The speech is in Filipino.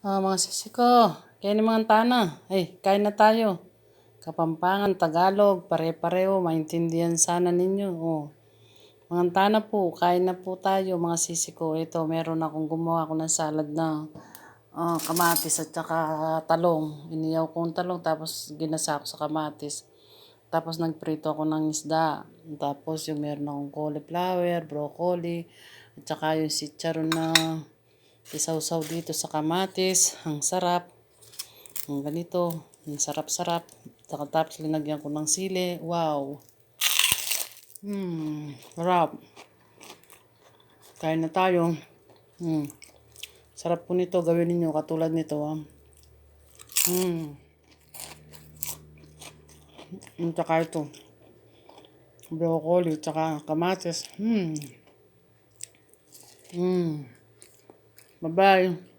Mga sisi ko, kain ng mga tana. Kain na tayo. Kapampangan, Tagalog, pare-pareho, maintindihan sana ninyo. Mga tana po, kain na po tayo mga sisi ko. Ito, meron akong gumawa ako ng salad na kamatis at saka talong. Iniyaw ko yung talong tapos ginasa ko sa kamatis. Tapos nagprito ako ng isda. Tapos yung meron akong cauliflower, broccoli, at saka yung chicharon na isawsaw dito sa kamatis. Ang sarap. Ang ganito. Ang sarap-sarap. Tapos linagyan ko ng sili. Wow. Sarap. Kain na tayo. Sarap po nito. Gawin ninyo katulad nito. Tsaka ito. Broccoli. Tsaka kamatis. Bye-bye.